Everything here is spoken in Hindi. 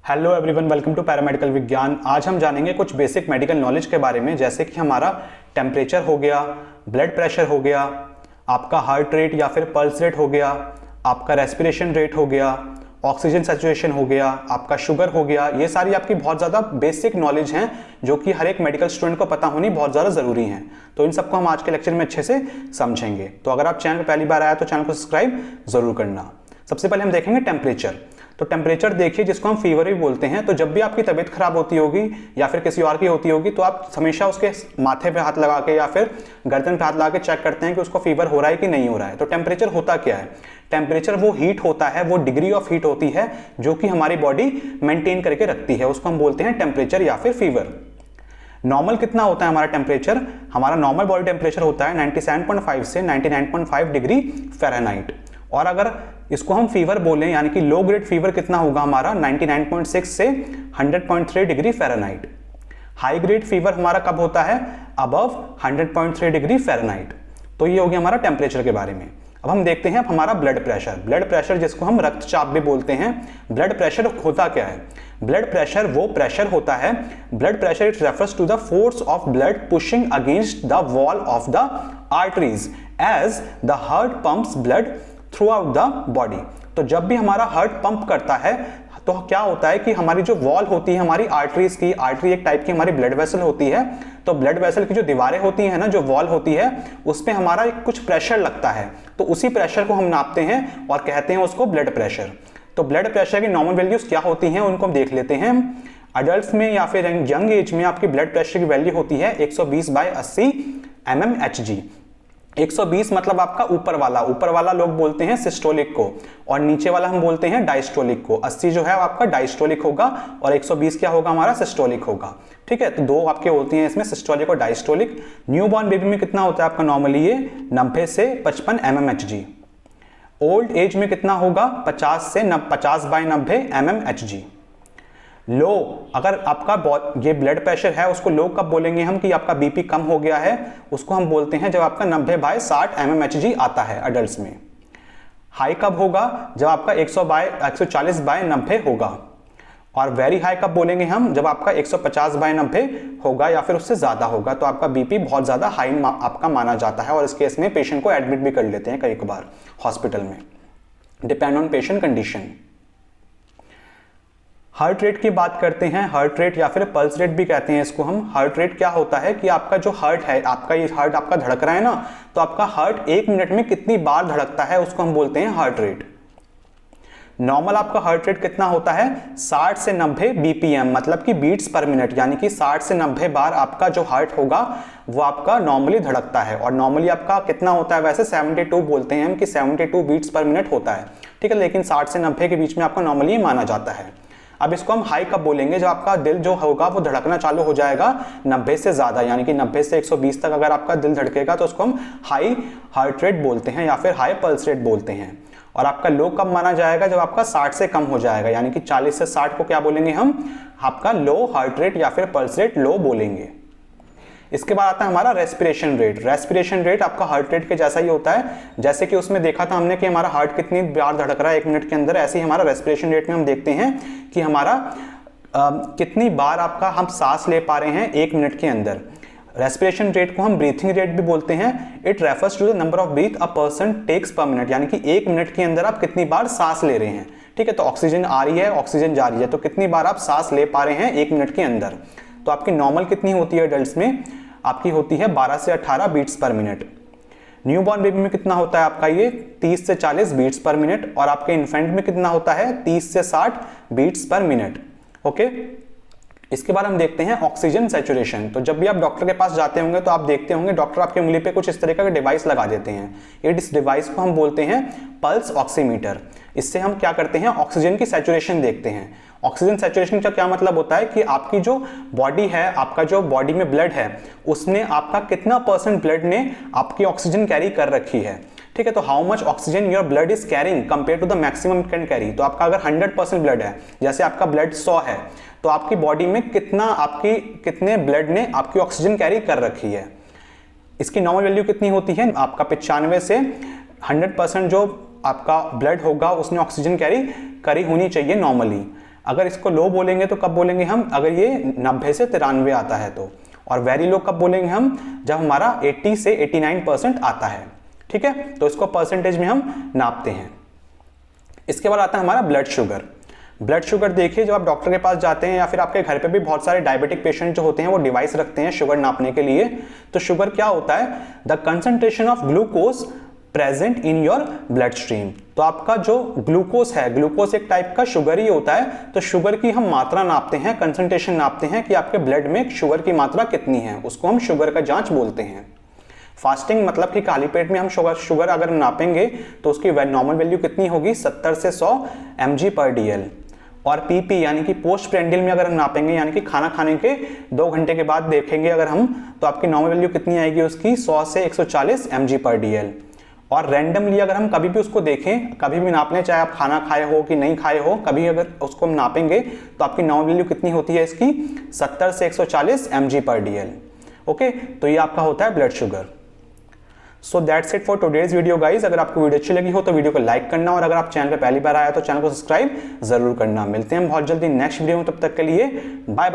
Hello everyone, welcome to paramedical विज्ञान। आज हम जानेंगे कुछ बेसिक मेडिकल नॉलेज के बारे में, जैसे कि हमारा टेम्परेचर हो गया, ब्लड प्रेशर हो गया, आपका हार्ट रेट या फिर पल्स रेट हो गया, आपका रेस्पिरेशन रेट हो गया, ऑक्सीजन सैचुरेशन हो गया, आपका शुगर हो गया। ये सारी आपकी बहुत ज़्यादा बेसिक नॉलेज हैं जो कि हर एक मेडिकल स्टूडेंट को पता होनी बहुत ज़्यादा ज़रूरी है। तो इन सबको हम आज के लेक्चर में अच्छे से समझेंगे। तो अगर आप चैनल पर पहली बार आया तो चैनल को सब्सक्राइब ज़रूर करना। सबसे पहले हम देखेंगे टेम्परेचर। तो टेम्परेचर देखिए, जिसको हम फीवर भी बोलते हैं। तो जब भी आपकी तबीयत खराब होती होगी या फिर किसी और की होती होगी तो आप हमेशा उसके माथे पे हाथ लगा के या फिर गर्दन पे हाथ लगा के चेक करते हैं कि उसको फीवर हो रहा है कि नहीं हो रहा है। तो टेम्परेचर होता क्या है? टेम्परेचर वो हीट होता है, वो डिग्री ऑफ हीट होती है जो कि हमारी बॉडी मेंटेन करके रखती है, उसको हम बोलते हैं टेम्परेचर या फिर फीवर। नॉर्मल कितना होता है हमारा टेम्परेचर? हमारा नॉर्मल बॉडी टेम्परेचर होता है 97.5 से 99.5 डिग्री फ़ारेनहाइट। और अगर इसको हम फीवर बोलें यानी कि लो ग्रेड फीवर कितना होगा हमारा? 99.6 से 100.3 degree Fahrenheit. High grade fever हमारा कब होता है? Above 100.3 degree Fahrenheit. तो ये हो गया हमारा टेम्परेचर के बारे में। अब हम देखते हैं हमारा ब्लड प्रेशर। ब्लड प्रेशर जिसको हम रक्तचाप भी बोलते हैं। ब्लड प्रेशर होता क्या है? ब्लड प्रेशर वो प्रेशर होता है, blood pressure it refers to the force of blood pushing against the wall of the arteries as the heart pumps blood throughout the body. तो जब भी हमारा हार्ट पंप करता है तो क्या होता है कि हमारी जो वॉल होती है हमारी आर्टरीज की, आर्टरी एक टाइप की हमारी ब्लड वेसल होती है। तो ब्लड वेसल की जो दीवारें होती हैं ना, जो वॉल होती है, उस पे हमारा कुछ प्रेशर लगता है। तो उसी प्रेशर को हम नापते हैं और कहते हैं उसको ब्लड प्रेशर। तो ब्लड प्रेशर की नॉर्मल वैल्यूज क्या होती हैं उनको हम देख लेते हैं। अडल्ट में या फिर यंग एज में आपकी ब्लड प्रेशर की वैल्यू होती है 120/80 mmHg। 120 मतलब आपका ऊपर वाला लोग बोलते हैं सिस्टोलिक को, और नीचे वाला हम बोलते हैं डायस्टोलिक को। 80 जो है आपका डायस्टोलिक होगा और 120 क्या होगा? हमारा सिस्टोलिक होगा। ठीक है, तो दो आपके होती हैं इसमें, सिस्टोलिक और डायस्टोलिक। न्यूबॉर्न बेबी में कितना होता है आपका नॉर्मली? ये 90 से 55 mmHg। ओल्ड एज में कितना होगा? 50/90 mmHg। लो, अगर आपका ये ब्लड प्रेशर है उसको लो कब बोलेंगे हम कि आपका बीपी कम हो गया है? उसको हम बोलते हैं जब आपका 90/60 mmHg आता है अडल्ट में। हाई कब होगा? जब आपका 140/90 होगा। और वेरी हाई कब बोलेंगे हम? जब आपका 150/90 होगा या फिर उससे ज्यादा होगा। तो आपका बीपी बहुत ज्यादा हाई आपका माना जाता है और इस केस में पेशेंट को एडमिट भी कर लेते हैं कई बार हॉस्पिटल में, depend on patient condition. Heart rate की बात करते हैं। हार्ट रेट या फिर पल्स रेट भी कहते हैं इसको हम। हार्ट रेट क्या होता है कि आपका जो हार्ट है, आपका ये हार्ट आपका धड़क रहा है ना, तो आपका हार्ट 1 मिनट में कितनी बार धड़कता है उसको हम बोलते हैं हार्ट रेट। नॉर्मल आपका हार्ट रेट कितना होता है? 60 से 90 BPM, मतलब कि बीट्स पर मिनट, यानी कि 60 से 90 बार आपका जो हार्ट होगा वो आपका नॉर्मली धड़कता है। और नॉर्मली आपका कितना होता है? वैसे 72 बोलते हैं हम कि 72 बीट्स पर मिनट होता है। ठीक है, लेकिन 60 से 90 के बीच में आपका नॉर्मली माना जाता है। अब इसको हम हाई कब बोलेंगे? जब आपका दिल जो होगा वो धड़कना चालू हो जाएगा 90 से ज्यादा, यानी कि 90 से 120 तक अगर आपका दिल धड़केगा तो उसको हम हाई हार्ट रेट बोलते हैं या फिर हाई पल्स रेट बोलते हैं। और आपका लो कब माना जाएगा? जब आपका 60 से कम हो जाएगा, यानी कि 40 से 60 को क्या बोलेंगे हम? आपका लो हार्ट रेट या फिर पल्स रेट लो बोलेंगे। इसके बाद आता है हमारा रेस्पिरेशन रेट। रेस्पिरेशन रेट आपका हार्ट रेट के जैसा ही होता है, जैसे कि उसमें देखा था हमने कि हमारा हार्ट कितनी बार धड़क रहा है 1 मिनट के अंदर, ऐसे ही हमारा रेस्पिरेशन रेट में हम देखते हैं कि हमारा कितनी बार आपका हम सांस ले पा रहे हैं 1 मिनट के अंदर। रेस्पिरेशन रेट को हम ब्रीथिंग रेट भी बोलते हैं। It refers to the number of breath a person takes per minute, यानी कि 1 मिनट के अंदर आप कितनी बार सांस ले रहे हैं। ठीक है, तो ऑक्सीजन आ रही है, ऑक्सीजन जा रही है, तो कितनी बार आप सांस ले पा रहे हैं 1 मिनट के अंदर। तो आपकी नॉर्मल कितनी होती है एडल्ट्स में? आपकी होती है 12 से 18 बीट्स पर मिनट। न्यूबॉर्न बेबी में कितना होता है आपका? ये 30 से 40 बीट्स पर मिनट। और आपके इन्फेंट में कितना होता है? 30 से 60 बीट्स पर मिनट। ओके, इसके बाद हम देखते हैं ऑक्सीजन सैचुरेशन। तो जब भी आप डॉक्टर के पास जाते होंगे तो आप देखते होंगे डॉक्टर आपके उंगली पे कुछ इस तरह का डिवाइस लगा देते हैं। इस डिवाइस को हम बोलते हैं पल्स ऑक्सीमीटर। इससे हम क्या करते हैं? ऑक्सीजन की सैचुरेशन देखते हैं। ऑक्सीजन सैचुरेशन का क्या मतलब होता है कि आपकी जो बॉडी है, आपका जो बॉडी में ब्लड है, उसने आपका कितना % ब्लड ने आपकी ऑक्सीजन कैरी कर रखी है। ठीक है, तो how much oxygen your blood is carrying compare to the maximum can carry. तो आपका अगर 100% ब्लड है, जैसे आपका ब्लड 100 है, तो आपकी बॉडी में कितने ब्लड ने आपकी ऑक्सीजन कैरी कर रखी है। इसकी नॉर्मल वैल्यू कितनी होती है? आपका 95 से 100% जो आपका ब्लड होगा उसने ऑक्सीजन कैरी करी होनी चाहिए नॉर्मली। अगर इसको लो बोलेंगे तो कब बोलेंगे हम, अगर ये 90 से 93 आता है तो, और वेरी लो कब बोलेंगे हम, जब हमारा 80 से 89% आता है। ठीक है, तो इसको परसेंटेज में हम नापते हैं। इसके बाद आता है हमारा ब्लड शुगर। ब्लड शुगर देखिए, जब आप डॉक्टर के पास जाते हैं या फिर आपके घर पे भी बहुत सारे डायबिटिक पेशेंट जो होते हैं वो डिवाइस रखते हैं शुगर नापने के लिए। तो शुगर क्या होता है, the concentration of glucose present in your blood stream. तो आपका जो ग्लूकोज है, ग्लूकोज एक टाइप का शुगर ही होता है, तो शुगर की हम मात्रा नापते हैं, कंसंट्रेशन नापते हैं कि आपके ब्लड में शुगर की मात्रा कितनी है, उसको हम शुगर का जांच बोलते हैं। फास्टिंग मतलब कि खाली पेट में हम शुगर अगर नापेंगे तो उसकी नॉर्मल वैल्यू कितनी होगी, 70 से 100 mg/dl। और पीपी यानी कि पोस्ट प्रेंडियल में अगर हम नापेंगे, यानी कि खाना खाने के 2 घंटे के बाद देखेंगे अगर हम, तो आपकी नॉर्मल वैल्यू कितनी आएगी उसकी, 100 से 140 mg/dl। और रैंडमली अगर हम कभी भी उसको देखें, कभी भी नाप लें, चाहे आप खाना खाए हो कि नहीं खाए हो, कभी अगर उसको हम नापेंगे तो आपकी नॉर्मल वैल्यू कितनी होती है इसकी, 70 से 140 mg/dl। ओके, तो ये आपका होता है blood sugar. So that's it for today's video guys. अगर आपको वीडियो अच्छी लगी हो तो वीडियो को लाइक करना, और अगर आप चैनल पे पहली बार आया तो चैनल को सब्सक्राइब जरूर करना। मिलते हैं हम बहुत जल्दी नेक्स्ट वीडियो में, तब तक के लिए बाय बाय।